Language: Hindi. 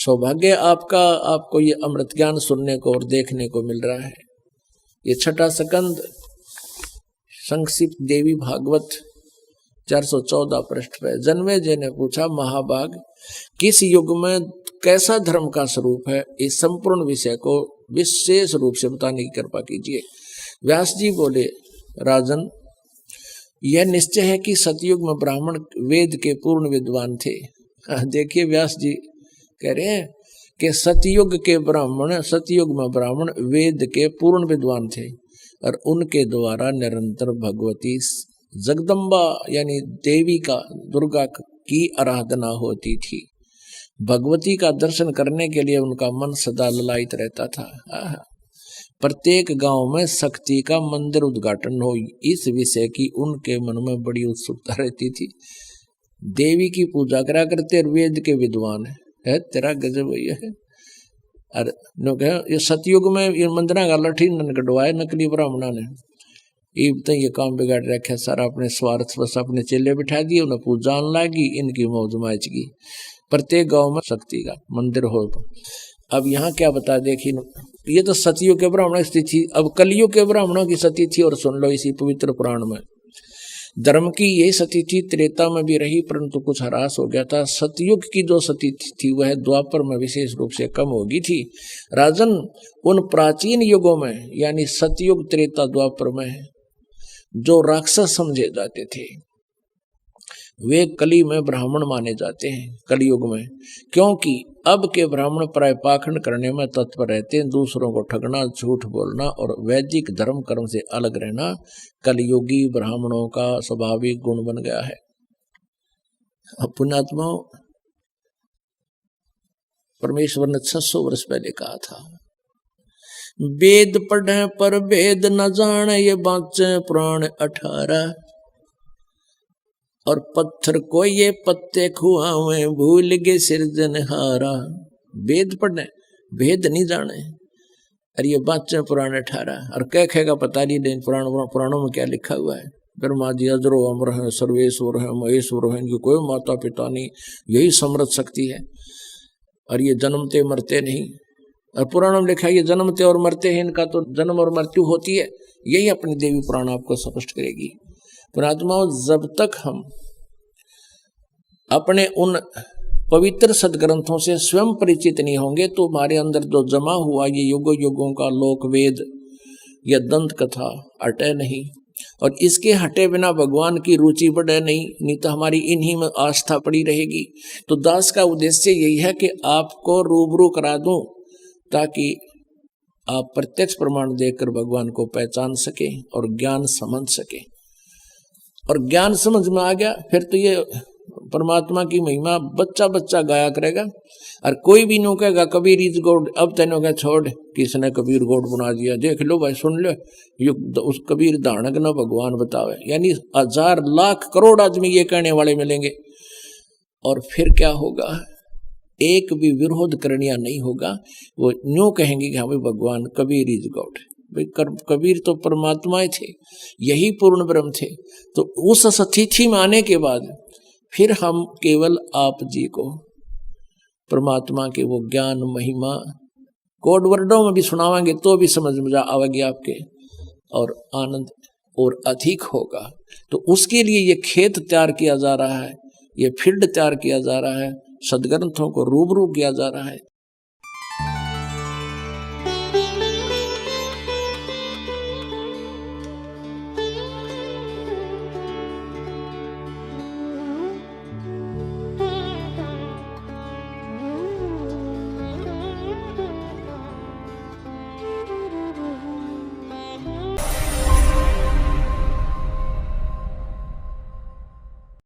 सौभाग्य आपका, आपको ये अमृत ज्ञान सुनने को और देखने को मिल रहा है। ये छठा स्कंद संक्षिप्त देवी भागवत 414 पृष्ठ पे। जन्मेजय ने पूछा, महाभाग किस युग में कैसा धर्म का स्वरूप है, इस संपूर्ण विषय को विशेष रूप से बताने की कृपा कीजिए। व्यास जी बोले, राजन यह निश्चय है कि सतयुग में ब्राह्मण वेद के पूर्ण विद्वान थे। देखिए व्यास जी कह रहे हैं कि सतयुग में ब्राह्मण वेद के पूर्ण विद्वान थे और उनके द्वारा निरंतर भगवती जगदम्बा यानी देवी का, दुर्गा की आराधना होती थी। भगवती का दर्शन करने के लिए उनका मन सदा ललायित रहता था। प्रत्येक गांव में शक्ति का मंदिर उद्घाटन हो, इस विषय की उनके मन में बड़ी उत्सुकता रहती थी। देवी की पूजा करा करते, वेद के विद्वान है तेरा गजब है। अरे ये सतयुग में ये मंदिर का लठी कटवाए नकली ब्राह्मणा ने, तो ये काम बिगाड़ रखा सारा, अपने स्वार्थ बस अपने चेले बिठा दिए, उन्हें पूजा लागी, इनकी मौज माच की। प्रत्येक गांव में शक्ति का मंदिर हो। अब यहाँ क्या बता, देखिए ये तो सतयुग के ब्राह्मणों की स्थिति। अब कलयुग के ब्राह्मणों की स्थिति थी, और सुन लो इसी पवित्र पुराण में। धर्म की यही सती थी, त्रेता में भी रही, परंतु कुछ ह्रास हो गया था। सतयुग की जो सती थी वह द्वापर में विशेष रूप से कम हो गई थी। राजन उन प्राचीन युगों में यानी सतयुग, त्रेता, द्वापर में जो राक्षस समझे जाते थे वे कली में ब्राह्मण माने जाते हैं कलयुग में, क्योंकि अब के ब्राह्मण प्राय पाखंड करने में तत्पर रहते हैं। दूसरों को ठगना, झूठ बोलना और वैदिक धर्म कर्म से अलग रहना कलयुगी ब्राह्मणों का स्वाभाविक गुण बन गया है। पुण्यात्माओं, परमेश्वर ने 600 वर्ष पहले कहा था, वेद पढ़े पर भेद न जाने, ये बाँचे प्राण 18। और पत्थर को ये पत्ते खुआवे, भूल गए सिरजनहारा। वेद पढ़ने भेद नहीं जाने, और ये बाँचे पुराण 18। और कह खेगा पता नहीं पुराणों में क्या लिखा हुआ है। ब्रह्मा जी अजरो अमर है, सर्वेश्वर है, महेश्वर है, इनकी कोई माता पिता नहीं, यही समृद्ध शक्ति है, और ये जन्मते मरते नहीं। और पुराणों में लिखा है ये जन्मते और मरते हैं, इनका तो जन्म और मृत्यु होती है। यही अपनी देवी पुराण आपको स्पष्ट करेगी। पुणात्माओं, जब तक हम अपने उन पवित्र सदग्रंथों से स्वयं परिचित नहीं होंगे तो हमारे अंदर जो जमा हुआ ये युगों युगों का लोक वेद या दंत कथा हटे नहीं, और इसके हटे बिना भगवान की रुचि बढ़े नहीं तो हमारी इन्हीं में आस्था पड़ी रहेगी। तो दास का उद्देश्य यही है कि आपको रूबरू करा दूं ताकि आप प्रत्यक्ष प्रमाण देखकर भगवान को पहचान सके और ज्ञान समझ सके। और ज्ञान समझ में आ गया फिर तो ये परमात्मा की महिमा बच्चा बच्चा गाया करेगा। और कोई भी नो कहेगा कबीर इज गॉड, अब तेनों का छोड़ किसने कबीर गॉड बना दिया, देख लो भाई, सुन लो, उस कबीर दानक न भगवान बतावे। यानी 1000 लाख करोड़ आदमी ये कहने वाले मिलेंगे। और फिर क्या होगा, एक भी विरोध करनिया नहीं होगा। वो न्यू कहेंगे कि हाँ भाई भगवान कबीर इज गॉड। भाई कबीर तो परमात्मा थे, यही पूर्ण ब्रह्म थे। तो उस स्थिति में आने के बाद फिर हम केवल आप जी को परमात्मा के वो ज्ञान महिमा कोड वर्डों में भी सुनावांगे तो भी समझ में आवेगी आपके, और आनंद और अधिक होगा। तो उसके लिए ये खेत तैयार किया जा रहा है, ये फील्ड तैयार किया जा रहा है, सदग्रंथों को रूबरू किया जा रहा है।